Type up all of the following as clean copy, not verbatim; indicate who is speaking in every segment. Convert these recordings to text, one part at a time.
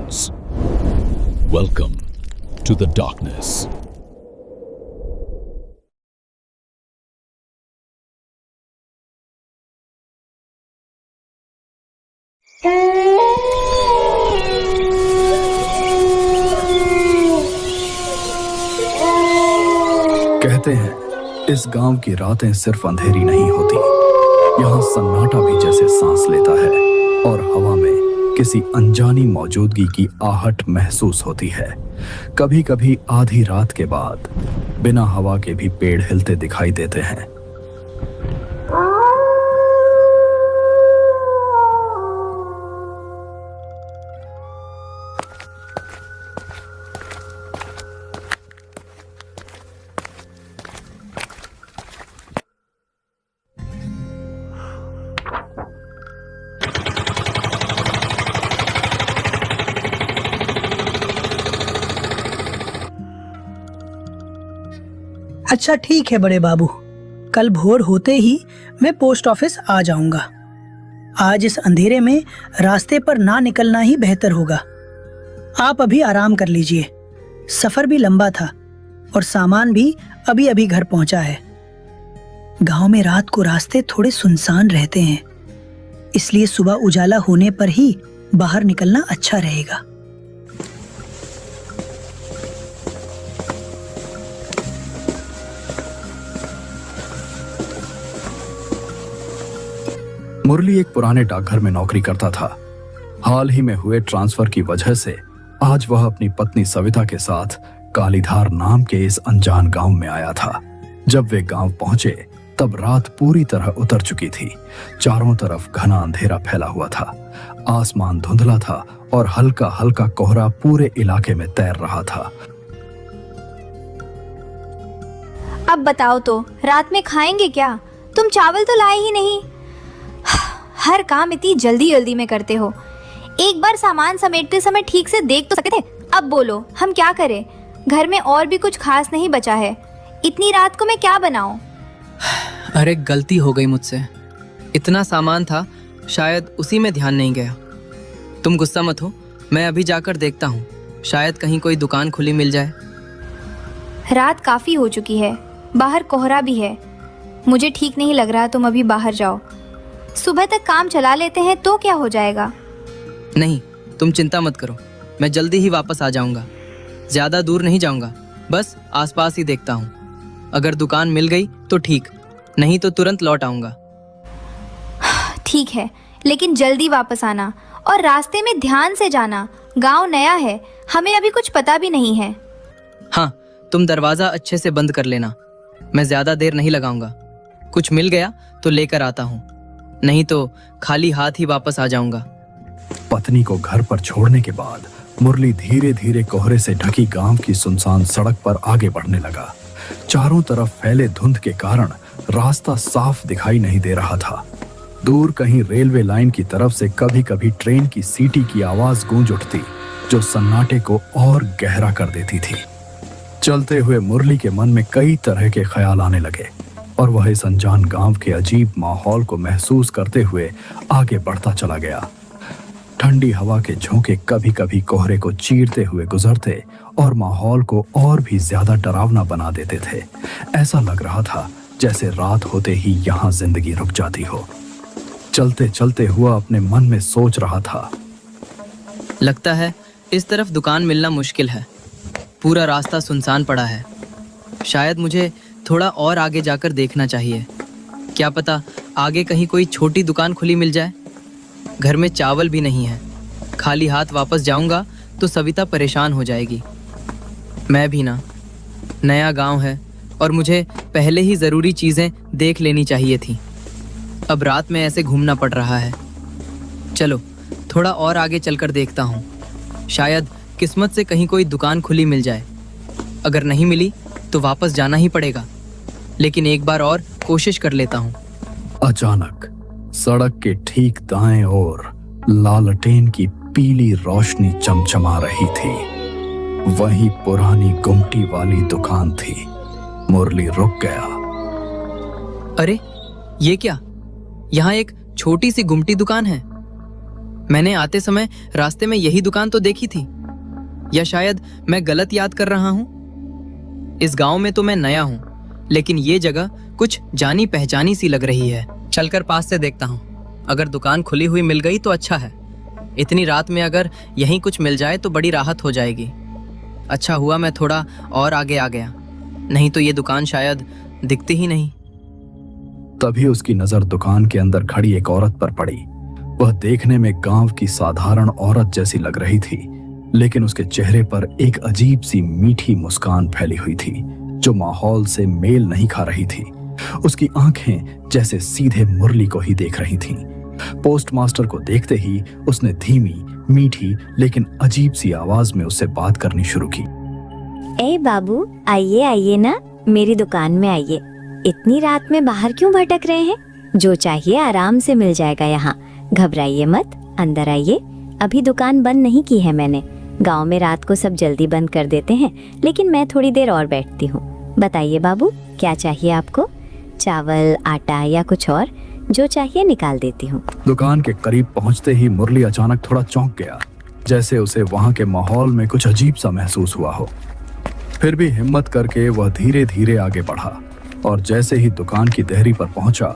Speaker 1: demons. Welcome to the darkness.
Speaker 2: कहते हैं इस गांव की रातें सिर्फ अंधेरी नहीं होती, यहाँ सन्नाटा भी जैसे सांस लेता है और हवा में किसी अनजानी मौजूदगी की आहट महसूस होती है। कभी कभी आधी रात के बाद बिना हवा के भी पेड़ हिलते दिखाई देते हैं।
Speaker 3: अच्छा ठीक है बड़े बाबू, कल भोर होते ही मैं पोस्ट ऑफिस आ जाऊंगा। आज इस अंधेरे में रास्ते पर ना निकलना ही बेहतर होगा। आप अभी आराम कर लीजिए, सफर भी लंबा था और सामान भी अभी अभी घर पहुंचा है। गांव में रात को रास्ते थोड़े सुनसान रहते हैं, इसलिए सुबह उजाला होने पर ही बाहर निकलना अच्छा रहेगा।
Speaker 2: मुरली एक पुराने डाकघर में नौकरी करता था। हाल ही में हुए ट्रांसफर की वजह से आज वह अपनी पत्नी सविता के साथ कालीधार नाम के इस अनजान गांव में आया था। जब वे गांव पहुंचे तब रात पूरी तरह उतर चुकी थी। चारों तरफ घना अंधेरा फैला हुआ था, आसमान धुंधला था और हल्का हल्का कोहरा पूरे इलाके में तैर रहा था।
Speaker 4: अब बताओ तो रात में खाएंगे क्या? तुम चावल तो लाए ही नहीं। हर काम इतनी जल्दी जल्दी में करते हो। एक बार सामान समेटते समय ठीक से देख तो सकते थे। अब बोलो हम क्या करें? घर में और भी कुछ खास नहीं बचा है। इतनी रात को मैं क्या बनाऊं?
Speaker 5: अरे गलती हो गई मुझसे। इतना सामान था, शायद उसी में ध्यान नहीं गया। तुम गुस्सा मत हो, मैं अभी जाकर देखता हूँ, शायद कहीं कोई दुकान खुली मिल जाए।
Speaker 4: रात काफी हो चुकी है, बाहर कोहरा भी है। मुझे ठीक नहीं लग रहा तुम अभी बाहर जाओ। सुबह तक काम चला लेते हैं तो क्या हो जाएगा?
Speaker 5: नहीं, तुम चिंता मत करो, मैं जल्दी ही वापस आ जाऊंगा। ज्यादा दूर नहीं जाऊंगा, बस आसपास ही देखता हूँ। अगर दुकान मिल गई तो ठीक, नहीं तो तुरंत लौट आऊंगा।
Speaker 4: ठीक है, लेकिन जल्दी वापस आना और रास्ते में ध्यान से जाना। गांव नया है, हमें अभी कुछ पता भी नहीं है।
Speaker 5: हाँ, तुम दरवाजा अच्छे से बंद कर लेना, मैं ज्यादा देर नहीं लगाऊंगा। कुछ मिल गया तो लेकर आता हूँ, नहीं तो खाली हाथ ही वापस आ जाऊंगा।
Speaker 2: पत्नी को घर पर छोड़ने के बाद मुरली धीरे धीरे कोहरे से ढकी गांव की सुनसान सड़क पर आगे बढ़ने लगा। चारों तरफ फैले धुंध के कारण रास्ता साफ दिखाई नहीं दे रहा था। दूर कहीं रेलवे लाइन की तरफ से कभी कभी ट्रेन की सीटी की आवाज गूंज उठती, जो सन्नाटे को और गहरा कर देती थी। चलते हुए मुरली के मन में कई तरह के ख्याल आने लगे और वह इस अनजान गांव के अजीब माहौल को महसूस करते हुए आगे बढ़ता चला गया। ठंडी हवा के झोंके कभी कभी कोहरे को चीरते हुए गुजरते और माहौल को और भी ज्यादा डरावना बना देते थे। ऐसा लग रहा था जैसे रात होते ही यहाँ जिंदगी रुक जाती हो। चलते चलते हुआ अपने मन में सोच रहा था,
Speaker 5: लगता है इस तरफ दुकान मिलना मुश्किल है। पूरा रास्ता सुनसान पड़ा है। शायद मुझे थोड़ा और आगे जाकर देखना चाहिए। क्या पता आगे कहीं कोई छोटी दुकान खुली मिल जाए। घर में चावल भी नहीं है, खाली हाथ वापस जाऊंगा तो सविता परेशान हो जाएगी। मैं भी ना, नया गांव है और मुझे पहले ही ज़रूरी चीज़ें देख लेनी चाहिए थी। अब रात में ऐसे घूमना पड़ रहा है। चलो थोड़ा और आगे चलकर देखता हूँ, शायद किस्मत से कहीं कोई दुकान खुली मिल जाए। अगर नहीं मिली तो वापस जाना ही पड़ेगा, लेकिन एक बार और कोशिश कर लेता हूँ।
Speaker 2: अचानक सड़क के ठीक दाएं ओर लालटेन की पीली रोशनी चमचमा रही थी। वही पुरानी गुमटी वाली दुकान थी। मुरली रुक गया।
Speaker 5: अरे ये क्या, यहाँ एक छोटी सी गुमटी दुकान है। मैंने आते समय रास्ते में यही दुकान तो देखी थी, या शायद मैं गलत याद कर रहा हूँ। इस गांव में तो मैं नया हूँ, लेकिन ये जगह कुछ जानी पहचानी सी लग रही है। चलकर पास से देखता हूँ, अगर दुकान खुली हुई मिल गई तो अच्छा है। इतनी रात में अगर यहीं कुछ मिल जाए तो बड़ी राहत हो जाएगी। अच्छा हुआ मैं थोड़ा और आगे आ गया, नहीं तो ये दुकान शायद दिखती ही नहीं।
Speaker 2: तभी उसकी नजर दुकान के अंदर खड़ी एक औरत पर पड़ी। वह देखने में गांव की साधारण औरत जैसी लग रही थी, लेकिन उसके चेहरे पर एक अजीब सी मीठी मुस्कान फैली हुई थी जो माहौल से मेल नहीं खा रही थी। उसकी आंखें जैसे सीधे मुरली को ही देख रही थीं। पोस्टमास्टर को देखते ही उसने धीमी, मीठी लेकिन अजीब सी आवाज में उससे बात करनी शुरू की।
Speaker 6: ए बाबू, आइए आइए ना, मेरी दुकान में आइए। इतनी रात में बाहर क्यों भटक रहे हैं? जो चाहिए आराम से मिल जाएगा यहाँ। घबराइए मत, अंदर आइए। अभी दुकान बंद नहीं की है मैंने। गांव में रात को सब जल्दी बंद कर देते हैं, लेकिन मैं थोड़ी देर और बैठती हूँ। बताइए बाबू, क्या चाहिए आपको? चावल, आटा या कुछ और? जो चाहिए निकाल देती हूँ।
Speaker 2: दुकान के करीब पहुंचते ही मुरली अचानक थोड़ा चौंक गया, जैसे उसे वहां के माहौल में कुछ अजीब सा महसूस हुआ हो। फिर भी हिम्मत करके वह धीरे धीरे आगे बढ़ा और जैसे ही दुकान की देहरी पर पहुंचा,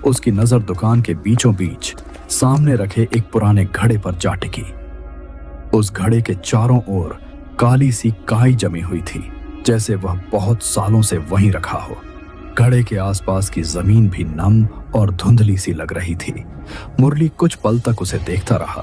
Speaker 2: उसकी नजर दुकान के बीचों बीच सामने रखे एक पुराने घड़े पर जा टिकी। उस घड़े के चारों ओर काली सी काई जमी हुई थी, जैसे वह बहुत सालों से वहीं रखा हो। घड़े के आसपास की जमीन भी नम और धुंधली सी लग रही थी। मुरली कुछ पल तक उसे देखता रहा।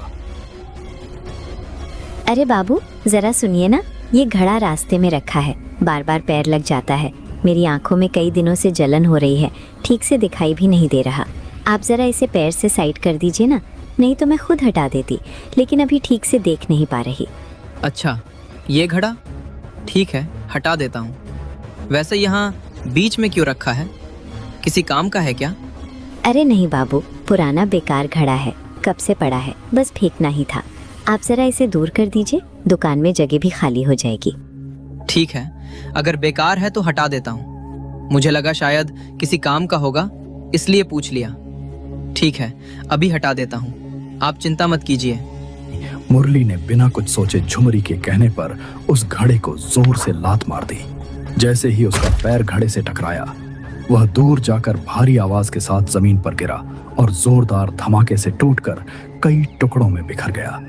Speaker 6: अरे बाबू, जरा सुनिए ना, ये घड़ा रास्ते में रखा है, बार बार पैर लग जाता है। मेरी आंखों में कई दिनों से जलन हो रही है, ठीक से दिखाई भी नहीं दे रहा। आप जरा इसे पैर से साइड कर दीजिए ना, नहीं तो मैं खुद हटा देती, लेकिन अभी ठीक से देख नहीं पा रही।
Speaker 5: अच्छा, ये घड़ा ठीक है, हटा देता हूँ। वैसे यहाँ बीच में क्यों रखा है? किसी काम का है क्या?
Speaker 6: अरे नहीं बाबू, पुराना बेकार घड़ा है, कब से पड़ा है, बस फेंकना ही था। आप जरा इसे दूर कर दीजिए, दुकान में जगह भी खाली हो जाएगी।
Speaker 5: ठीक है, अगर बेकार है तो हटा देता हूँ। मुझे लगा शायद किसी काम का होगा, इसलिए पूछ लिया। ठीक है, अभी हटा देता हूँ, आप चिंता मत कीजिए।
Speaker 2: मुरली ने बिना कुछ सोचे झुमरी के कहने पर उस घड़े को जोर से लात मार दी। जैसे ही उसका पैर घड़े से टकराया, वह दूर जाकर भारी आवाज के साथ जमीन पर गिरा और जोरदार धमाके से टूटकर कई टुकड़ों में बिखर गया।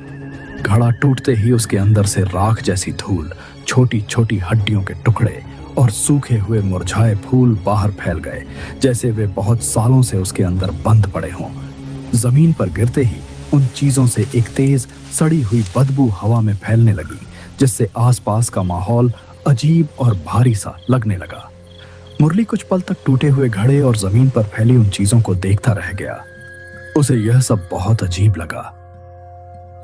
Speaker 2: घड़ा टूटते ही उसके अंदर से राख जैसी धूल, छोटी छोटी हड्डियों के टुकड़े और सूखे हुए मुरझाए फूल बाहर फैल गए, जैसे वे बहुत सालों से उसके अंदर बंद पड़े हों। जमीन पर गिरते ही उन चीजों से एक तेज सड़ी हुई बदबू हवा में फैलने लगी, जिससे आसपास का माहौल अजीब और भारी सा लगने लगा। मुरली कुछ पल तक टूटे हुए घड़े और जमीन पर फैली उन चीजों को देखता रह गया। उसे यह सब बहुत अजीब लगा।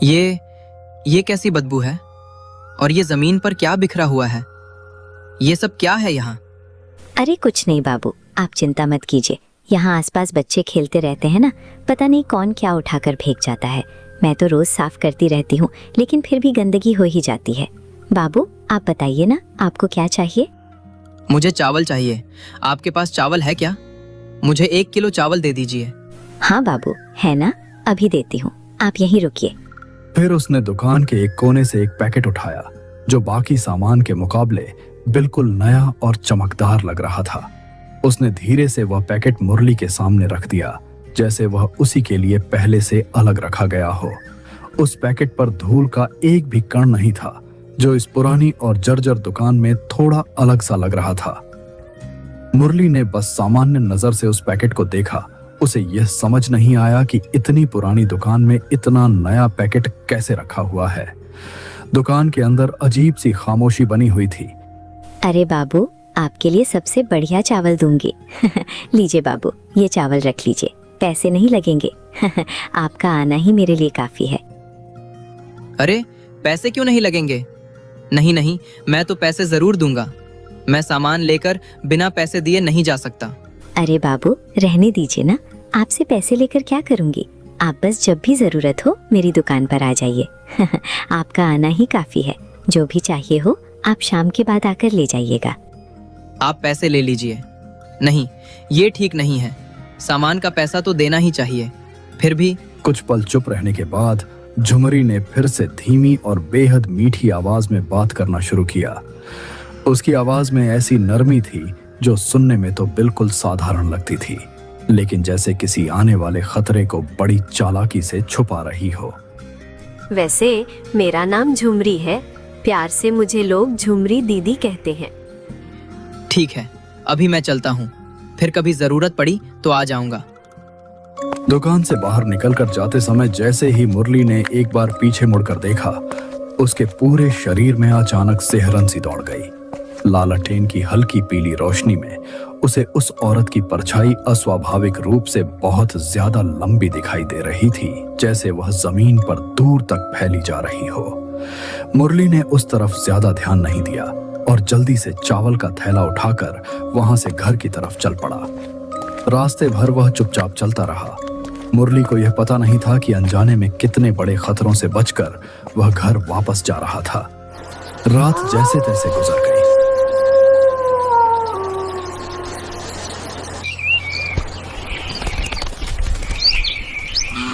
Speaker 5: ये कैसी बदबू है? और ये जमीन पर क्या बिखरा हुआ है? ये सब क्या है यहाँ?
Speaker 6: अरे कुछ नहीं बाबू, आप चिंता मत कीजिए। यहाँ आसपास बच्चे खेलते रहते हैं ना, पता नहीं कौन क्या उठाकर फेंक जाता है। मैं तो रोज साफ करती रहती हूँ, लेकिन फिर भी गंदगी हो ही जाती है। बाबू, आप बताइए ना, आपको क्या चाहिए?
Speaker 5: मुझे चावल चाहिए। आपके पास चावल है क्या? मुझे 1 किलो चावल दे दीजिए।
Speaker 6: हाँ बाबू, है ना, अभी देती हूँ, आप यहीं रुकिए।
Speaker 2: फिर उसने दुकान के एक कोने से एक पैकेट उठाया, जो बाकी सामान के मुकाबले बिल्कुल नया और चमकदार लग रहा था। उसने धीरे से वह पैकेट मुरली के सामने रख दिया, जैसे वह उसी के लिए पहले से अलग रखा गया हो। उस पैकेट पर धूल का एक भी कण नहीं था, जो इस पुरानी और जर्जर दुकान में थोड़ा अलग सा लग रहा था। मुरली ने बस सामान्य नजर से उस पैकेट को देखा। उसे यह समझ नहीं आया कि इतनी पुरानी दुकान में इतना नया पैकेट कैसे रखा हुआ है। दुकान के अंदर अजीब सी खामोशी बनी हुई थी।
Speaker 6: अरे बाबू, आपके लिए सबसे बढ़िया चावल दूंगी। लीजिए बाबू, ये चावल रख लीजिए, पैसे नहीं लगेंगे। आपका आना ही मेरे लिए काफी है।
Speaker 5: अरे पैसे क्यों नहीं लगेंगे? नहीं नहीं, मैं तो पैसे जरूर दूंगा। मैं सामान लेकर बिना पैसे दिए नहीं जा सकता।
Speaker 6: अरे बाबू, रहने दीजिए ना, आपसे पैसे लेकर क्या करूंगी। आप बस जब भी जरूरत हो मेरी दुकान पर आ जाइए। आपका आना ही काफी है। जो भी चाहिए हो आप शाम के बाद आकर ले जाइएगा।
Speaker 5: आप पैसे ले लीजिए। नहीं, ये ठीक नहीं है। सामान का पैसा तो देना ही चाहिए। फिर भी
Speaker 2: कुछ पल चुप रहने के बाद झुमरी ने फिर से धीमी और बेहद मीठी आवाज में बात करना शुरू किया। उसकी आवाज में ऐसी नरमी थी जो सुनने में तो बिल्कुल साधारण लगती थी, लेकिन जैसे किसी आने वाले खतरे को बड़ी चालाकी से छुपा रही हो।
Speaker 7: वैसे मेरा नाम झुमरी है, प्यार से मुझे लोग झुमरी दीदी कहते हैं।
Speaker 5: ठीक है, अभी मैं चलता हूँ, फिर कभी जरूरत पड़ी तो आ जाऊंगा।
Speaker 2: दुकान से बाहर निकलकर जाते समय जैसे ही मुरली ने एक बार पीछे मुड़कर देखा, उसके पूरे शरीर में अचानक सिहरन सी दौड़ गई। लालटेन की हल्की पीली रोशनी में उसे उस औरत की परछाई अस्वाभाविक रूप से बहुत ज्यादा लंबी दिखाई दे रही थी, जैसे वह जमीन पर दूर तक फैली जा रही हो। मुरली ने उस तरफ ज्यादा ध्यान नहीं दिया और जल्दी से चावल का थैला उठाकर वहां से घर की तरफ चल पड़ा। रास्ते भर वह चुपचाप चलता रहा। मुरली को यह पता नहीं था कि अनजाने में कितने बड़े खतरों से बचकर वह घर वापस जा रहा था। रात जैसे तैसे गुजर गई।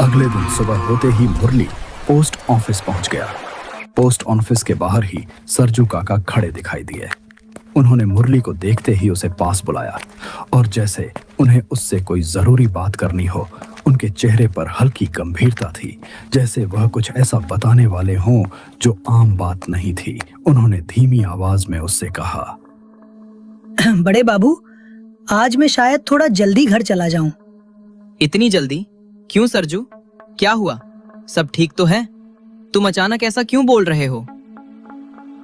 Speaker 2: अगले दिन सुबह होते ही मुरली पोस्ट ऑफिस पहुंच गया। पोस्ट ऑफिस के बाहर ही सरजू काका खड़े दिखाई दिए। उन्होंने मुरली को देखते ही उसे पास बुलाया और जैसे उन्हें उससे कोई जरूरी बात करनी हो, उनके चेहरे पर हल्की गंभीरता थी, जैसे वह कुछ ऐसा बताने वाले हों जो आम बात नहीं थी। उन्होंने धीमी आवाज में उससे कहा,
Speaker 3: बड़े बाबू, आज मैं शायद थोड़ा जल्दी घर चला जाऊं।
Speaker 5: इतनी जल्दी क्यों सरजू? क्या हुआ? सब ठीक तो है? तुम अचानक ऐसा क्यों बोल रहे हो?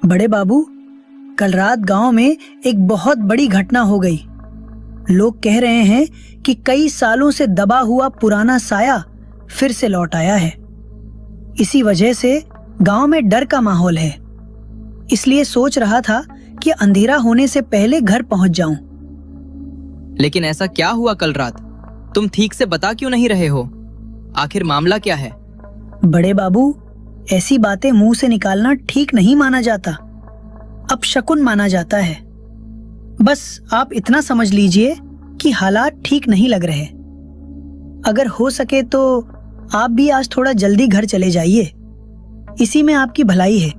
Speaker 3: बड़े बाबू, कल रात गांव में एक बहुत बड़ी घटना हो गई। लोग कह रहे हैं कि कई सालों से दबा हुआ पुराना साया फिर से लौट आया है। इसी वजह से गांव में डर का माहौल है। इसलिए सोच रहा था कि अंधेरा होने से पहले घर पहुंच जाऊं।
Speaker 5: लेकिन ऐसा क्या हुआ कल रात? तुम ठीक से बता क्यों नहीं रहे हो? आखिर मामला क्या है?
Speaker 3: बड़े बाबू, ऐसी बातें मुंह से निकालना ठीक नहीं माना जाता, अपशकुन माना जाता है। बस आप इतना समझ लीजिए कि हालात ठीक नहीं लग रहे। अगर हो सके तो आप भी आज थोड़ा जल्दी घर चले जाइए, इसी में आपकी भलाई है।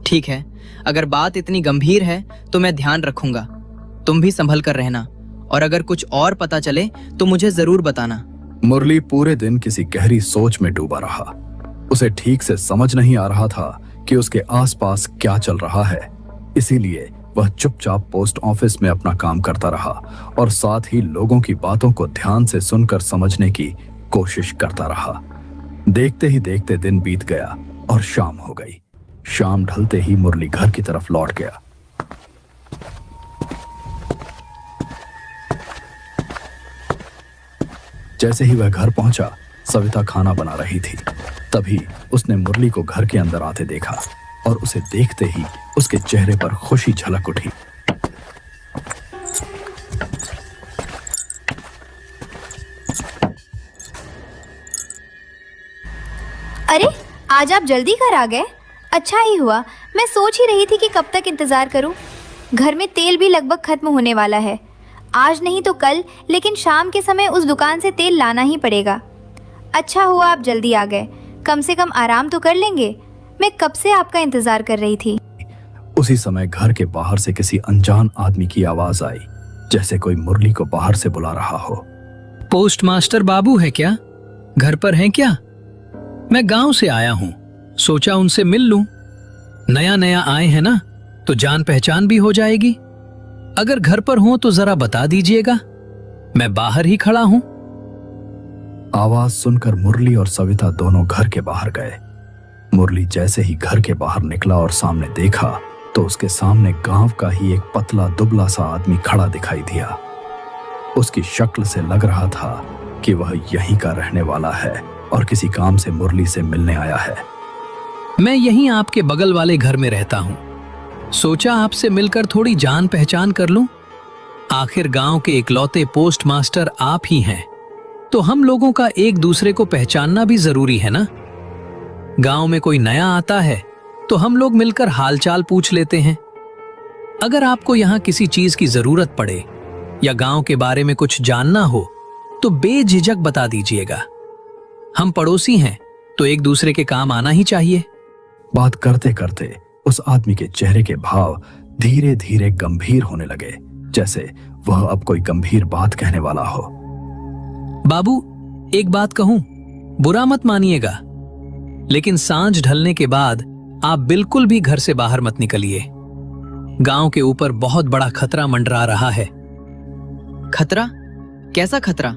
Speaker 5: ठीक है, अगर बात इतनी गंभीर है तो मैं ध्यान रखूंगा। तुम भी संभल कर रहना, और अगर कुछ और पता चले तो मुझे जरूर बताना।
Speaker 2: मुरली पूरे दिन किसी गहरी सोच में डूबा रहा। उसे ठीक से समझ नहीं आ रहा था कि उसके आसपास क्या चल रहा है। इसीलिए वह चुपचाप पोस्ट ऑफिस में अपना काम करता रहा और साथ ही लोगों की बातों को ध्यान से सुनकर समझने की कोशिश करता रहा। देखते ही देखते दिन बीत गया और शाम हो गई। शाम ढलते ही मुरली घर की तरफ लौट गया। जैसे ही वह घर पहुंचा, सविता खाना बना रही थी। तभी उसने मुरली को घर के अंदर आते देखा और उसे देखते ही उसके चेहरे पर खुशी झलक उठी।
Speaker 4: अरे, आज आप जल्दी घर आ गए। अच्छा ही हुआ, मैं सोच ही रही थी कि कब तक इंतजार करूं। घर में तेल भी लगभग खत्म होने वाला है। आज नहीं तो कल, लेकिन शाम के समय उस दुकान से तेल लाना ही पड़ेगा। अच्छा हुआ आप जल्दी आ गए, कम से कम आराम तो कर लेंगे। मैं कब से आपका इंतजार कर रही थी।
Speaker 2: उसी समय घर के बाहर से किसी अनजान आदमी की आवाज आई, जैसे कोई मुरली को बाहर से बुला रहा हो।
Speaker 8: पोस्ट मास्टर बाबू है क्या? घर पर हैं क्या? मैं गांव से आया हूँ, सोचा उनसे मिल लूं। नया नया आए हैं ना, तो जान पहचान भी हो जाएगी। अगर घर पर हो तो जरा बता दीजिएगा, मैं बाहर ही खड़ा हूँ।
Speaker 2: आवाज सुनकर मुरली और सविता दोनों घर के बाहर गए। मुरली जैसे ही घर के बाहर निकला और सामने देखा तो उसके सामने गांव का ही एक पतला दुबला सा आदमी खड़ा दिखाई दिया। उसकी शक्ल से लग रहा था कि वह यहीं का रहने वाला है और किसी काम से मुरली से मिलने आया है।
Speaker 8: मैं यहीं आपके बगल वाले घर में रहता हूँ, सोचा आपसे मिलकर थोड़ी जान पहचान कर लूं। आखिर गांव के इकलौते पोस्ट मास्टर आप ही हैं, तो हम लोगों का एक दूसरे को पहचानना भी जरूरी है ना। गांव में कोई नया आता है तो हम लोग मिलकर हालचाल पूछ लेते हैं। अगर आपको यहाँ किसी चीज की जरूरत पड़े या गांव के बारे में कुछ जानना हो तो बेझिझक बता दीजिएगा। हम पड़ोसी हैं तो एक दूसरे के काम आना ही चाहिए।
Speaker 2: बात करते करते उस आदमी के चेहरे के भाव धीरे धीरे गंभीर होने लगे, जैसे वह अब कोई गंभीर बात कहने वाला हो।
Speaker 8: बाबू, एक बात कहूं, बुरा मत मानिएगा, लेकिन सांझ ढलने के बाद आप बिल्कुल भी घर से बाहर मत निकलिए। गांव के ऊपर बहुत बड़ा खतरा मंडरा रहा है।
Speaker 5: खतरा? कैसा खतरा?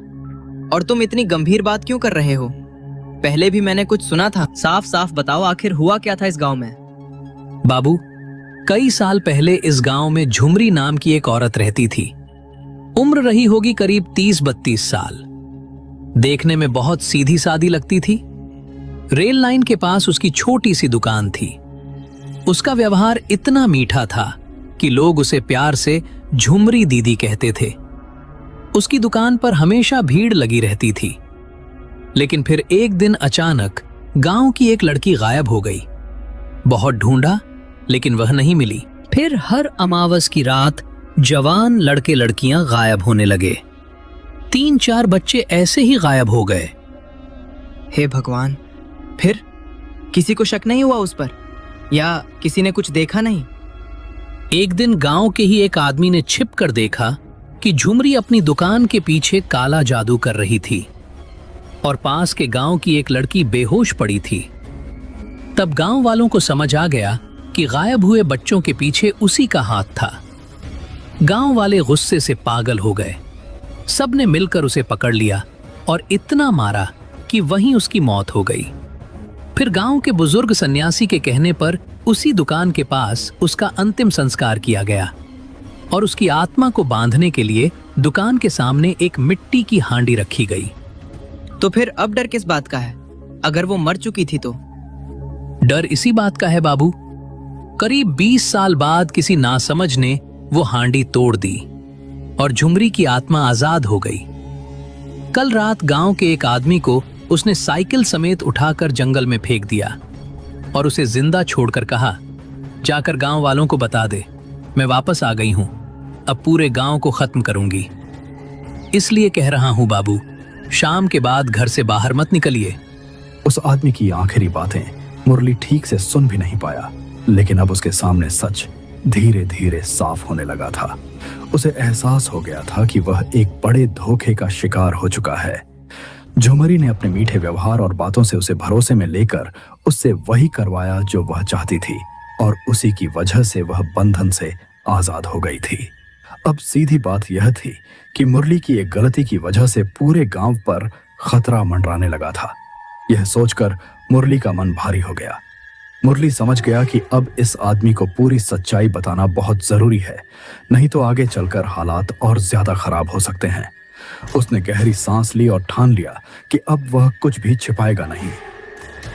Speaker 5: और तुम इतनी गंभीर बात क्यों कर रहे हो? पहले भी मैंने कुछ सुना था। साफ साफ बताओ, आखिर हुआ क्या था इस गांव में?
Speaker 8: बाबू, कई साल पहले इस गांव में झुमरी नाम की एक औरत रहती थी। उम्र रही होगी करीब 30-32 साल। देखने में बहुत सीधी सादी लगती थी। रेल लाइन के पास उसकी छोटी सी दुकान थी। उसका व्यवहार इतना मीठा था कि लोग उसे प्यार से झुमरी दीदी कहते थे। उसकी दुकान पर हमेशा भीड़ लगी रहती थी। लेकिन फिर एक दिन अचानक गांव की एक लड़की गायब हो गई। बहुत ढूंढा, लेकिन वह नहीं मिली। फिर हर अमावस की रात जवान लड़के लड़कियां गायब होने लगे। 3-4 बच्चे ऐसे ही गायब हो गए।
Speaker 5: हे भगवान, फिर किसी को शक नहीं हुआ उस पर? या किसी ने कुछ देखा नहीं?
Speaker 8: एक दिन गांव के ही एक आदमी ने छिप कर देखा कि झुमरी अपनी दुकान के पीछे काला जादू कर रही थी और पास के गांव की एक लड़की बेहोश पड़ी थी। तब गांव वालों को समझ आ गया कि गायब हुए बच्चों के पीछे उसी का हाथ था। गांव वाले गुस्से से पागल हो गए। सबने मिलकर उसे पकड़ लिया और इतना मारा कि वहीं उसकी मौत हो गई। फिर गांव के बुजुर्ग सन्यासी के कहने पर उसी दुकान के पास उसका अंतिम संस्कार किया गया और उसकी आत्मा को बांधने के लिए दुकान के सामने एक मिट्टी की हांडी रखी गई।
Speaker 5: तो फिर अब डर किस बात का है? अगर वो मर चुकी थी तो?
Speaker 8: डर इसी बात का है बाबू। करीब 20 साल बाद किसी नासमझ ने वो हांडी तोड़ दी और झुमरी की आत्मा आजाद हो गई। कल रात गांव के एक आदमी को उसने साइकिल समेत उठाकर जंगल में फेंक दिया और उसे जिंदा छोड़कर कहा, जाकर गांव वालों को बता दे, मैं वापस आ गई हूं, अब पूरे गांव को खत्म करूंगी। इसलिए कह रहा हूं बाबू, शाम के बाद घर से बाहर मत निकलिए।
Speaker 2: उस आदमी की आखिरी बातें मुरली ठीक से सुन भी नहीं पाया, लेकिन अब उसके सामने सच धीरे धीरे साफ होने लगा था। उसे एहसास हो गया था कि वह एक बड़े धोखे का शिकार हो चुका है। झुमरी ने अपने मीठे व्यवहार और बातों से उसे भरोसे में लेकर उससे वही करवाया जो वह चाहती थी, और उसी की वजह से वह बंधन से आजाद हो गई थी। अब सीधी बात यह थी कि मुरली की एक गलती की वजह से पूरे गांव पर खतरा मंडराने लगा था। यह सोचकर मुरली का मन भारी हो गया। मुरली समझ गया कि अब इस आदमी को पूरी सच्चाई बताना बहुत जरूरी है, नहीं तो आगे चलकर हालात और ज्यादा खराब हो सकते हैं। उसने गहरी सांस ली और ठान लिया कि अब वह कुछ भी छिपाएगा नहीं।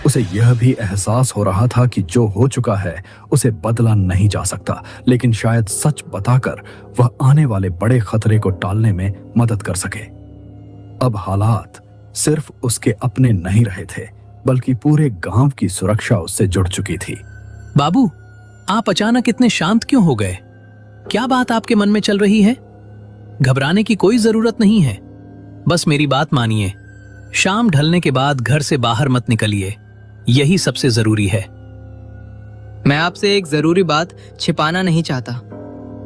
Speaker 2: उसे यह भी एहसास हो रहा था कि जो हो चुका है उसे बदला नहीं जा सकता, लेकिन शायद सच बताकर वह आने वाले बड़े खतरे को टालने में मदद कर सके। अब हालात सिर्फ उसके अपने नहीं रहे थे, बल्कि पूरे गांव की सुरक्षा उससे जुड़ चुकी थी।
Speaker 8: बाबू, आप अचानक इतने शांत क्यों हो गए? क्या बात आपके मन में चल रही है? घबराने की कोई जरूरत नहीं है, बस मेरी बात मानिए। शाम ढलने के बाद घर से बाहर मत निकलिए, यही सबसे जरूरी है।
Speaker 5: मैं आपसे एक जरूरी बात छिपाना नहीं चाहता।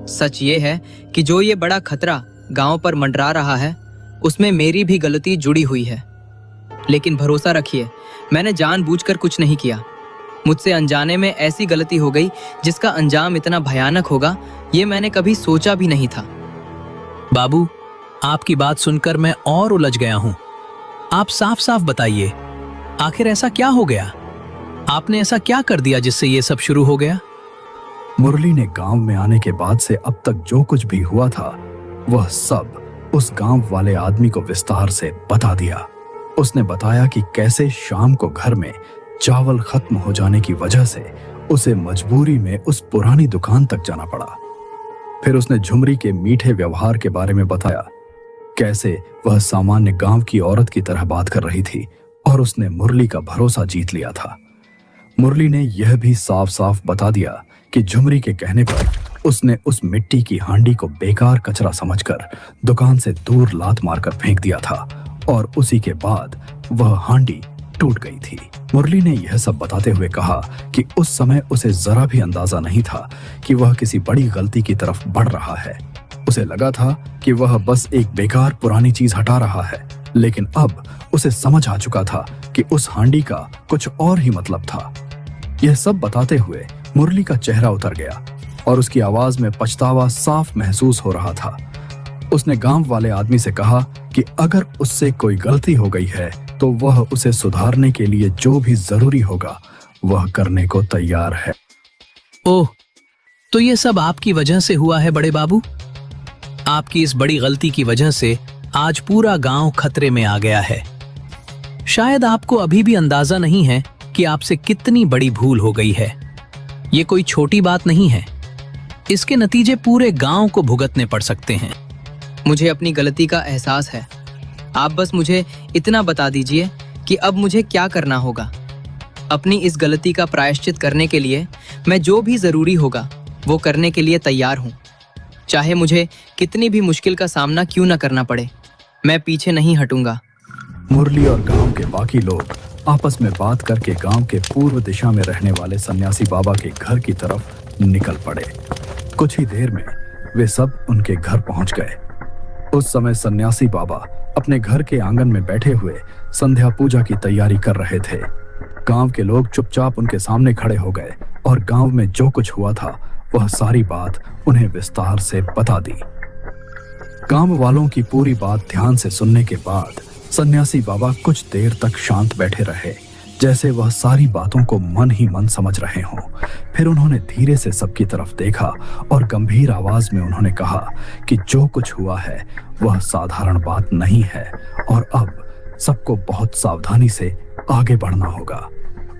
Speaker 5: सच ये है कि जो ये बड़ा खतरा गांव पर मंडरा रहा है, उसमें मेरी भी गलती जुड़ी हुई है। लेकिन भरोसा रखिए, मैंने जानबूझकर कुछ नहीं किया। मुझसे अनजाने में ऐसी गलती हो गई जिसका अंजाम इतना भयानक होगा, ये मैंने कभी सोचा भी नहीं था।
Speaker 8: बाबू, आपकी बात सुनकर मैं और उलझ गया हूं। आप साफ साफ बताइए, आखिर ऐसा क्या हो गया? आपने ऐसा क्या कर दिया जिससे ये सब शुरू हो गया?
Speaker 2: मुरली ने गांव में आने के बाद से अब तक जो कुछ भी हुआ था, वह सब उस गांव वाले आदमी को विस्तार से बता दिया। उसने बताया कि कैसे शाम को घर में चावल खत्म हो जाने की वजह से उसे मजबूरी में उस पुरानी दुकान तक जाना पड़ा। फिर उसने झुमरी के मीठे व्यवहार के बारे में बताया, कैसे वह सामान्य गांव की औरत की तरह बात कर रही थी और उसने मुरली का भरोसा जीत लिया था। मुरली ने यह भी साफ साफ बता दिया कि झुमरी के कहने पर उसने उस मिट्टी की हांडी को बेकार कचरा समझकर दुकान से दूर लात मारकर फेंक दिया था, और उसी के बाद वह हांडी टूट गई थी। मुरली ने यह सब बताते हुए कहा कि उस समय उसे जरा भी अंदाजा नहीं था कि वह किसी बड़ी गलती की तरफ बढ़ रहा है। उसे लगा था कि वह बस एक बेकार पुरानी चीज हटा रहा है, लेकिन अब उसे समझ आ चुका था कि उस हांडी का कुछ और ही मतलब था। यह सब बताते हुए मुरली का चेहरा उतर गया और उसकी आवाज में पछतावा साफ महसूस हो रहा था। उसने गांव वाले आदमी से कहा कि अगर उससे कोई गलती हो गई है तो वह उसे सुधारने के लिए जो भी जरूरी होगा वह करने को तैयार है।
Speaker 8: ओह, तो ये सब आपकी वजह से हुआ है बड़े बाबू? आपकी इस बड़ी गलती की वजह से आज पूरा गांव खतरे में आ गया है। शायद आपको अभी भी अंदाजा नहीं है कि आपसे कितनी बड़ी भूल हो गई है। ये कोई छोटी बात नहीं है। इसके नतीजे पूरे गांव को भुगतने पड़ सकते हैं।
Speaker 5: मुझे अपनी गलती का एहसास है। आप बस मुझे इतना बता दीजिए कि अब मुझे क्या करना होगा। अपनी इस गलती का प्रायश्चित करने के लिए मैं जो भी जरूरी होगा वो करने के लिए तैयार हूँ। चाहे मुझे कितनी भी मुश्किल का सामना क्यों न करना पड़े, मैं पीछे नहीं हटूंगा।
Speaker 2: मुरली और गांव के बाकी लोग आपस में बात करके गांव के पूर्व दिशा में रहने वाले सन्यासी बाबा के घर की तरफ निकल पड़े। कुछ ही देर में वे सब उनके घर पहुंच गए। उस समय सन्यासी बाबा अपने घर के आंगन में बैठे हुए संध्या पूजा की तैयारी कर रहे थे। गांव के लोग चुपचाप उनके सामने खड़े हो गए और गांव में जो कुछ हुआ था वह सारी बात उन्हें विस्तार से बता दी। गांव वालों की पूरी बात ध्यान से सुनने के बाद सन्यासी बाबा कुछ देर तक शांत बैठे रहे, जैसे वह सारी बातों को मन ही मन समझ रहे हों। फिर उन्होंने धीरे से सबकी तरफ देखा और गंभीर आवाज में उन्होंने कहा कि जो कुछ हुआ है वह साधारण बात नहीं है और अब सबको बहुत सावधानी से आगे बढ़ना होगा।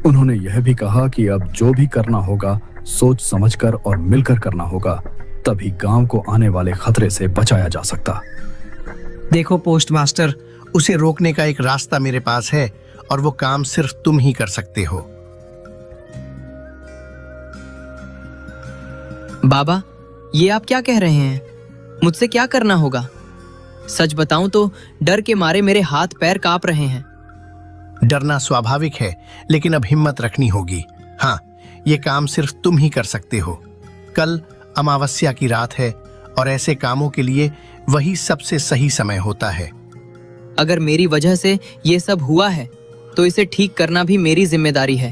Speaker 2: उन्होंने यह भी कहा कि अब जो भी करना होगा सोच समझकर और मिलकर करना होगा, तभी गांव को आने वाले खतरे से बचाया जा सकता।
Speaker 9: देखो पोस्ट मास्टर, उसे रोकने का एक रास्ता मेरे पास है और वो काम सिर्फ तुम ही कर सकते हो।
Speaker 5: बाबा, ये आप क्या कह रहे हैं? मुझसे क्या करना होगा? सच बताऊं तो डर के मारे मेरे हाथ पैर कांप रहे हैं।
Speaker 9: डरना स्वाभाविक है, लेकिन अब हिम्मत रखनी होगी। हाँ, ये काम सिर्फ तुम ही कर सकते हो। कल अमावस्या की रात है और ऐसे कामों के लिए वही सबसे सही समय होता है।
Speaker 5: अगर मेरी वजह से ये सब हुआ है तो इसे ठीक करना भी मेरी जिम्मेदारी है।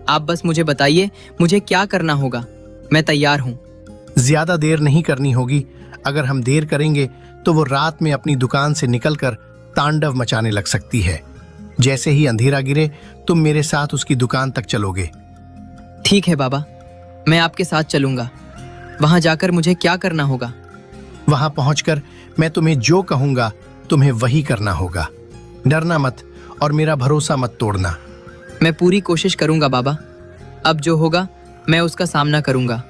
Speaker 5: आप बस मुझे बताइए मुझे क्या करना होगा, मैं तैयार हूँ।
Speaker 9: ज्यादा देर नहीं करनी होगी। अगर हम देर करेंगे तो वो रात में अपनी दुकान से निकलकर तांडव मचाने लग सकती है। जैसे ही अंधेरा गिरे तुम मेरे साथ उसकी दुकान तक चलोगे।
Speaker 5: ठीक है बाबा, मैं आपके साथ चलूंगा। वहां जाकर मुझे क्या करना होगा?
Speaker 9: वहां पहुंचकर मैं तुम्हें जो कहूंगा तुम्हें वही करना होगा। डरना मत और मेरा भरोसा मत तोड़ना।
Speaker 5: मैं पूरी कोशिश करूंगा बाबा। अब जो होगा मैं उसका सामना करूंगा।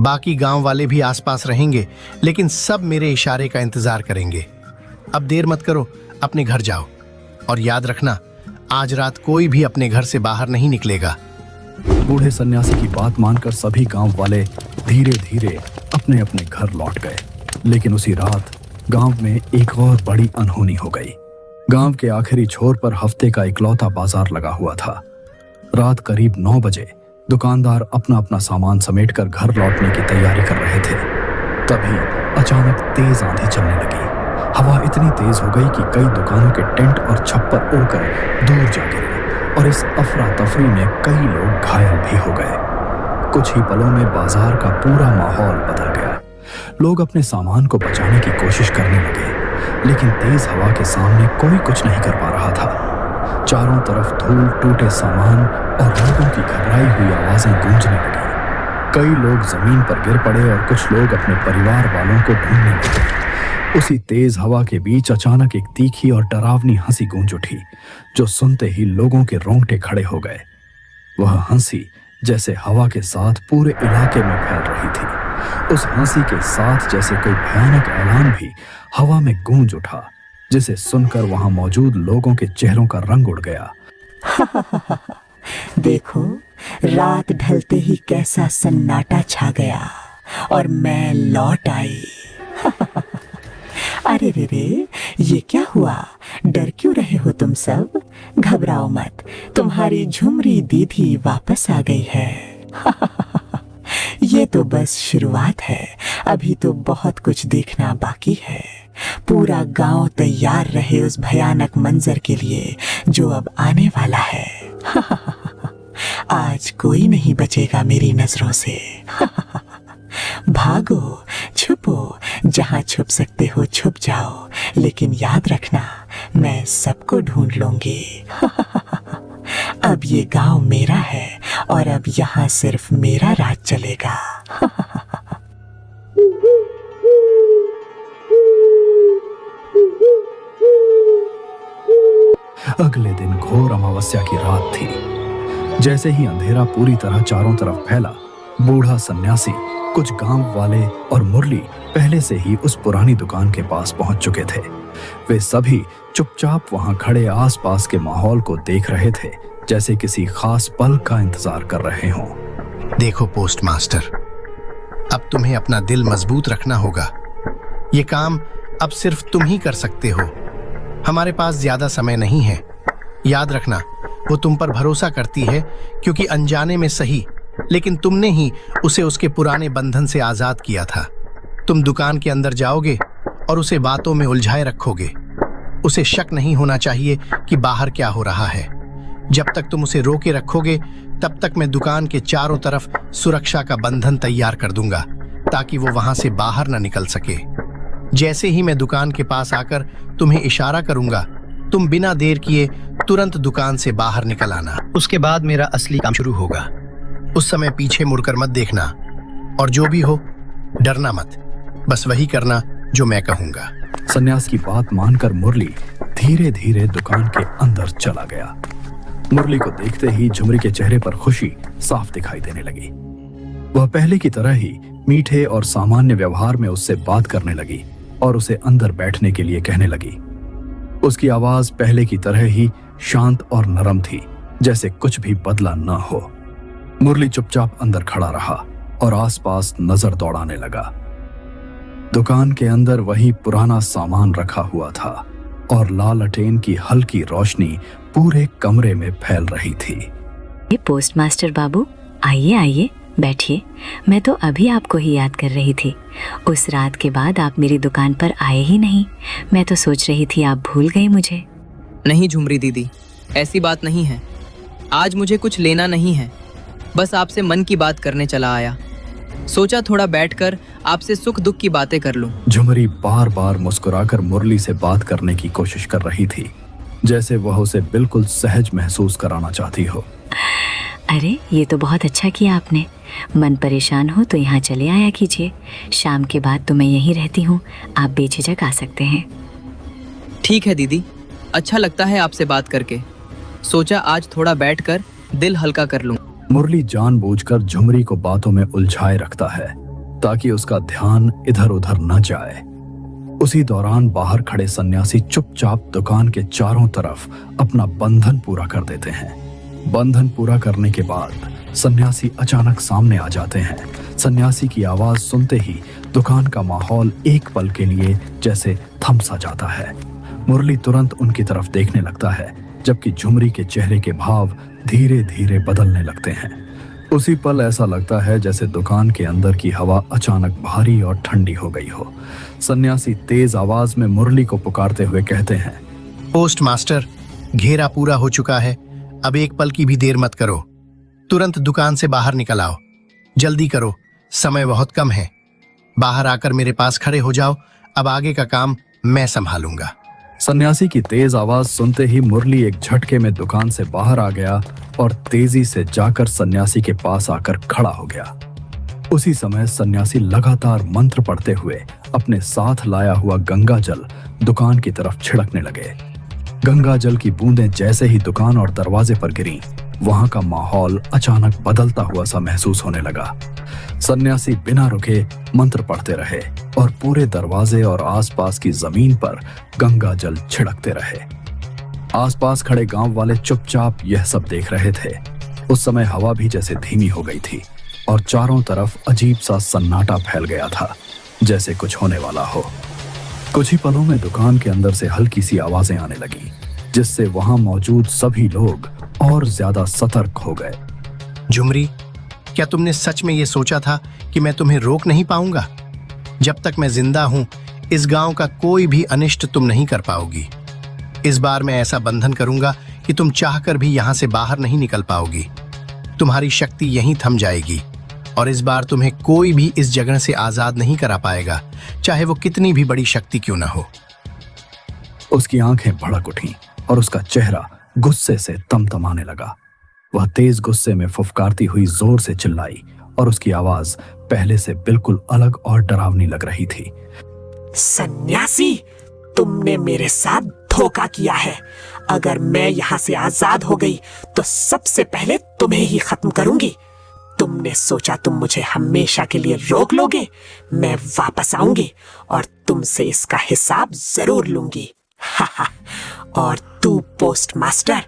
Speaker 9: बाकी गांव वाले भी आसपास रहेंगे, लेकिन सब मेरे इशारे का इंतजार करेंगे। अब देर मत करो, अपने घर जाओ और याद रखना, आज रात कोई भी अपने घर से बाहर नहीं निकलेगा।
Speaker 2: बूढ़े सन्यासी की बात मानकर सभी गांव वाले धीरे धीरे अपने अपने घर लौट गए। लेकिन उसी रात गांव में एक और बड़ी अनहोनी हो गई। गांव के आखिरी छोर पर हफ्ते का इकलौता बाजार लगा हुआ था। रात करीब 9 बजे दुकानदार अपना अपना सामान समेटकर घर लौटने की तैयारी कर रहे थे। तभी अचानक तेज आंधी चलने लगी। हवा इतनी तेज हो गई कि कई दुकानों के टेंट और छप्पर उड़कर दूर जा गिरे और इस अफरा तफरी में कई लोग घायल भी हो गए। कुछ ही पलों में बाजार का पूरा माहौल बदल गया। लोग अपने सामान को बचाने की कोशिश करने लगे, लेकिन तेज हवा के सामने कोई कुछ नहीं कर पा रहा था। चारों तरफ धूल, टूटे सामान और लोगों की घबराई हुई आवाजें गूंजने लगी। कई लोग जमीन पर गिर पड़े और कुछ लोग अपने परिवार वालों को ढूंढने लगे। उसी तेज हवा के बीच अचानक एक तीखी और डरावनी हंसी गूंज उठी, जो सुनते ही लोगों के रोंगटे खड़े हो गए। वह हंसी जैसे हवा के साथ पूरे इलाके में फैल रही थी। उस हंसी के साथ जैसे कोई भयानक ऐलान भी हवा में गूंज उठा, जिसे सुनकर वहां मौजूद लोगों के चेहरों का रंग उड़ गया।
Speaker 10: देखो, रात ढलते ही कैसा सन्नाटा छा गया और मैं लौट आई। अरे रे रे, ये क्या हुआ? डर क्यों रहे हो तुम सब? घबराओ मत, तुम्हारी झुमरी दीदी वापस आ गई है। ये तो बस शुरुआत है, अभी तो बहुत कुछ देखना बाकी है। पूरा गांव तैयार रहे उस भयानक मंजर के लिए जो अब आने वाला है। आज कोई नहीं बचेगा मेरी नजरों से। भागो, छुपो, जहां छुप सकते हो छुप जाओ, लेकिन याद रखना मैं सबको ढूंढ लूंगी। अब ये गांव मेरा है और अब यहाँ सिर्फ मेरा राज चलेगा।
Speaker 2: अगले दिन घोर अमावस्या की रात थी। जैसे ही अंधेरा पूरी तरह चारों तरफ फैला, बूढ़ा सन्यासी, कुछ गांव वाले और मुरली पहले से ही उस पुरानी दुकान के पास पहुंच चुके थे। वे सभी चुपचाप वहां खड़े आसपास के माहौल को देख रहे थे, जैसे किसी खास पल का इंतजार कर रहे हों।
Speaker 9: देखो पोस्ट मास्टर, अब तुम्हें अपना दिल मजबूत रखना होगा। ये काम अब सिर्फ तुम ही कर सकते हो। हमारे पास ज्यादा समय नहीं है। याद रखना, वो तुम पर भरोसा करती है क्योंकि अनजाने में सही, लेकिन तुमने ही उसे उसके पुराने बंधन से आजाद किया था। तुम दुकान के अंदर जाओगे और उसे बातों में उलझाए रखोगे। उसे शक नहीं होना चाहिए कि बाहर क्या हो रहा है। जब तक तुम उसे रोके रखोगे, तब तक मैं दुकान के चारों तरफ सुरक्षा का बंधन तैयार कर दूंगा ताकि वो वहां से बाहर न निकल सके। जैसे ही मैं दुकान के पास आकर तुम्हें इशारा करूंगा, तुम बिना देर किए तुरंत दुकान से बाहर निकल आना। उसके बाद मेरा असली काम शुरू होगा। उस समय पीछे मुड़कर मत देखना और जो भी हो डरना मत। बस वही करना जो मैं कहूंगा।
Speaker 2: सन्यास की बात मानकर मुरली धीरे धीरे दुकान के अंदर चला गया। मुरली को देखते ही झुमरी के चेहरे पर खुशी साफ दिखाई देने लगी। वह पहले की तरह ही मीठे और सामान्य व्यवहार में उससे बात करने लगी और उसे अंदर बैठने के लिए कहने लगी। उसकी आवाज पहले की तरह ही शांत और नरम थी, जैसे कुछ भी बदला न हो। मुरली चुपचाप अंदर खड़ा रहा और आसपास नजर दौड़ाने लगा। दुकान के अंदर वही पुराना सामान रखा हुआ था और लालटेन की हल्की रोशनी पूरे कमरे में फैल रही थी।
Speaker 6: ये पोस्ट मास्टर बाबू, आइए आइए बैठिए। मैं तो अभी आपको ही याद कर रही थी। उस रात के बाद आप मेरी दुकान पर आए ही नहीं। मैं तो सोच रही थी आप भूल गए मुझे।
Speaker 5: नहीं झुमरी दीदी, ऐसी बात नहीं है। आज मुझे कुछ लेना नहीं है, बस आपसे मन की बात करने चला आया। सोचा थोड़ा बैठकर आपसे सुख दुख की बातें कर लूं।
Speaker 2: झुमरी बार बार मुस्कुराकर मुरली से बात करने की कोशिश कर रही थी, जैसे वह उसे बिल्कुल सहज महसूस कराना चाहती हो।
Speaker 6: अरे ये तो बहुत अच्छा किया आपने। मन परेशान हो तो यहाँ चले आया कीजिए। शाम के बाद तो मैं यहीं रहती हूँ, आप बेझिझक आ सकते हैं।
Speaker 5: ठीक है दीदी, अच्छा लगता है आपसे बात करके। सोचा आज थोड़ा बैठकर दिल हल्का कर लूं।
Speaker 2: मुरली जानबूझकर झुमरी को बातों में उलझाए रखता है ताकि उसका ध्यान इधर उधर न जाए। उसी दौरान बाहर खड़े सन्यासी चुपचाप दुकान के चारों तरफ अपना बंधन पूरा कर देते हैं। बंधन पूरा करने के बाद सन्यासी अचानक सामने आ जाते हैं। सन्यासी की आवाज सुनते ही दुकान का माहौल एक पल के लिए जैसे थम सा जाता है। मुरली तुरंत उनकी तरफ देखने लगता है, जबकि झुमरी के चेहरे के भाव धीरे धीरे बदलने लगते हैं। उसी पल ऐसा लगता है जैसे दुकान के अंदर की हवा अचानक भारी और ठंडी हो गई हो। सन्यासी तेज आवाज में मुरली को पुकारते हुए कहते हैं,
Speaker 9: पोस्ट मास्टर, घेरा पूरा हो चुका है। अब एक पल की भी देर मत करो। तुरंत दुकान से बाहर निकल आओ। जल्दी करो, समय बहुत कम है। बाहर आकर मेरे पास खड़े हो जाओ। अब आगे का काम मैं संभालूंगा।
Speaker 2: सन्यासी की तेज आवाज सुनते ही मुरली एक झटके में दुकान से बाहर आ गया और तेजी से जाकर सन्यासी के पास आकर खड़ा हो गया। उसी समय सन्यासी लगातार मंत्र पढ़ते हुए अपने साथ लाया हुआ गंगा जल दुकान की तरफ छिड़कने लगे। गंगा जल की बूंदें जैसे ही दुकान और दरवाजे पर गिरीं, वहां का माहौल अचानक बदलता हुआ सा महसूस होने लगा। सन्यासी बिना रुके मंत्र पढ़ते रहे और पूरे दरवाजे और आसपास की जमीन पर गंगा जल छिड़कते रहे। आसपास खड़े गांव वाले चुपचाप यह सब देख रहे थे। उस समय हवा भी जैसे धीमी हो गई थी और चारों तरफ अजीब सा सन्नाटा फैल गया था, जैसे कुछ होने वाला हो। कुछ ही पलों में दुकान के अंदर से हल्की सी आवाजें आने लगी। जिससे वहां मौजूद सभी लोग और ज्यादा सतर्क हो गए।
Speaker 9: झुमरी, क्या तुमने सच में ये सोचा था कि मैं तुम्हें रोक नहीं पाऊंगा? जब तक मैं जिंदा हूं, इस गांव का कोई भी अनिष्ट तुम नहीं कर पाओगी। इस बार मैं ऐसा बंधन करूंगा कि तुम चाहकर भी यहां से बाहर नहीं निकल पाओगी। तुम्हारी शक्ति यहीं थम जाएगी और इस बार तुम्हें कोई भी इस जगह से आजाद नहीं करा पाएगा, चाहे वो कितनी भी बड़ी शक्ति क्यों ना हो।
Speaker 2: उसकी आंखें भड़क उठी और उसका चेहरा गुस्से से तमतमाने लगा। वह तेज गुस्से में फुफकारती हुई जोर से चिल्लाई और उसकी आवाज पहले से बिल्कुल अलग और डरावनी लग रही थी।
Speaker 10: सन्यासी, तुमने मेरे साथ धोखा किया है। अगर मैं यहाँ से आजाद हो गई तो सबसे पहले तुम्हें ही खत्म करूंगी। तुमने सोचा तुम मुझे हमेशा के लिए रोक लोगे? मैं वापस आऊंगी और तुमसे इसका हिसाब जरूर लूंगी। और तू पोस्ट मास्टर,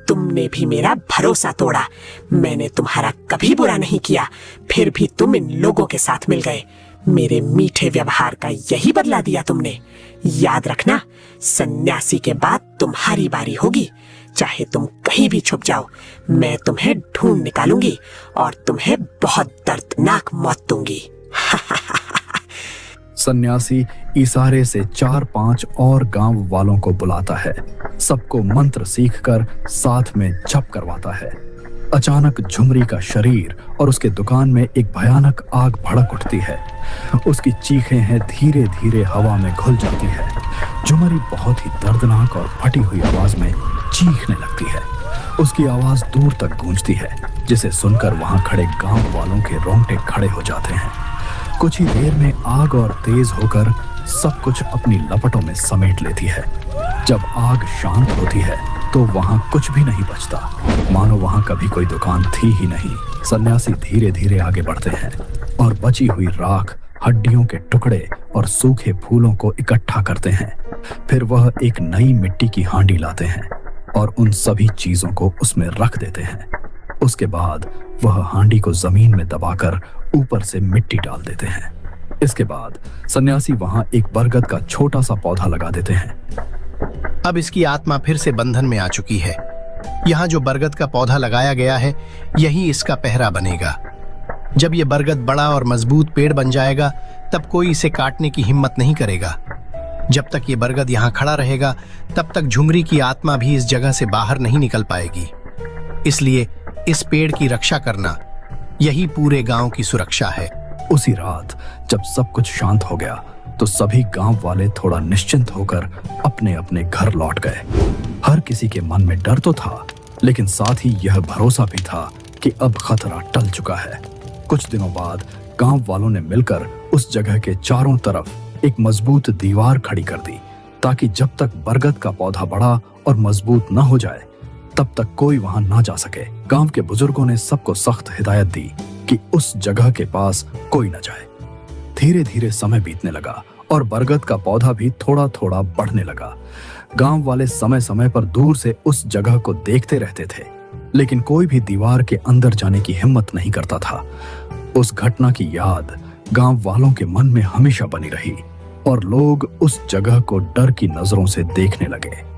Speaker 10: तुमने भी मेरा भरोसा तोड़ा। मैंने तुम्हारा कभी बुरा नहीं किया, फिर भी तुम इन लोगों के साथ मिल गए। मेरे मीठे व्यवहार का यही बदला दिया तुमने। याद रखना, सन्यासी के बाद तुम्हारी बारी होगी। चाहे तुम कहीं भी छुप जाओ, मैं तुम्हें ढूंढ निकालूंगी और तुम्हें बहुत दर्दनाक मौत दूंगी।
Speaker 2: सन्यासी इशारे से 4-5 और गांव वालों को बुलाता है। सबको मंत्र सीखकर साथ में जप करवाता है। अचानक झुमरी का शरीर और उसके दुकान में एक भयानक आग भड़क उठती है। उसकी चीखें हैं धीरे धीरे हवा में घुल जाती है। झुमरी बहुत ही दर्दनाक और फटी हुई आवाज में चीखने लगती है। उसकी आवाज दूर तक गूंजती है, जिसे सुनकर वहां खड़े गांव वालों के रोंगटे खड़े हो जाते हैं। कुछ ही देर में आग और तेज होकर सब कुछ अपनी लपटों में समेट लेती है। जब आग शांत होती है तो वहां कुछ भी नहीं बचता, मानो वहां कभी कोई दुकान थी ही नहीं। सन्यासी धीरे धीरे आगे बढ़ते हैं और बची हुई राख, हड्डियों के टुकड़े और सूखे फूलों को इकट्ठा करते हैं। फिर वह एक नई मिट्टी की हांडी लाते हैं और उन सभी चीजों को उसमें रख देते हैं। उसके बाद वह हांडी को जमीन में दबाकर ऊपर से मिट्टी डाल देते हैं। इसके बाद सन्यासी वहां एक बरगद का छोटा सा पौधा लगा देते हैं।
Speaker 9: अब इसकी आत्मा फिर से बंधन में आ चुकी है। यहाँ जो बरगद का पौधा लगाया गया है, यही इसका पहरा बनेगा। जब ये बरगद बड़ा और मजबूत पेड़ बन जाएगा, तब कोई इसे काटने की हिम्मत नहीं करेगा। जब तक ये बरगद यहाँ खड़ा रहेगा, तब तक झुमरी की आत्मा भी इस जगह से बाहर नहीं निकल पाएगी। इसलिए इस पेड़ की रक्षा करना, यही पूरे गांव की सुरक्षा है।
Speaker 2: उसी रात जब सब कुछ शांत हो गया तो सभी गांव वाले थोड़ा निश्चिंत होकर अपने अपने घर लौट गए। हर किसी के मन में डर तो था, लेकिन साथ ही यह भरोसा भी था कि अब खतरा टल चुका है। कुछ दिनों बाद गांव वालों ने मिलकर उस जगह के चारों तरफ एक मजबूत दीवार खड़ी कर दी, ताकि जब तक बरगद का पौधा बड़ा और मजबूत न हो जाए, तब तक कोई वहां ना जा सके। गांव के बुजुर्गों ने सबको सख्त हिदायत दी कि उस जगह के पास कोई न जाए। धीरे धीरे समय बीतने लगा और बरगद का पौधा भी थोड़ा थोड़ा बढ़ने लगा। गांव वाले समय समय पर दूर से उस जगह को देखते रहते थे, लेकिन कोई भी दीवार के अंदर जाने की हिम्मत नहीं करता था। उस घटना की याद गांव वालों के मन में हमेशा बनी रही और लोग उस जगह को डर की नजरों से देखने लगे।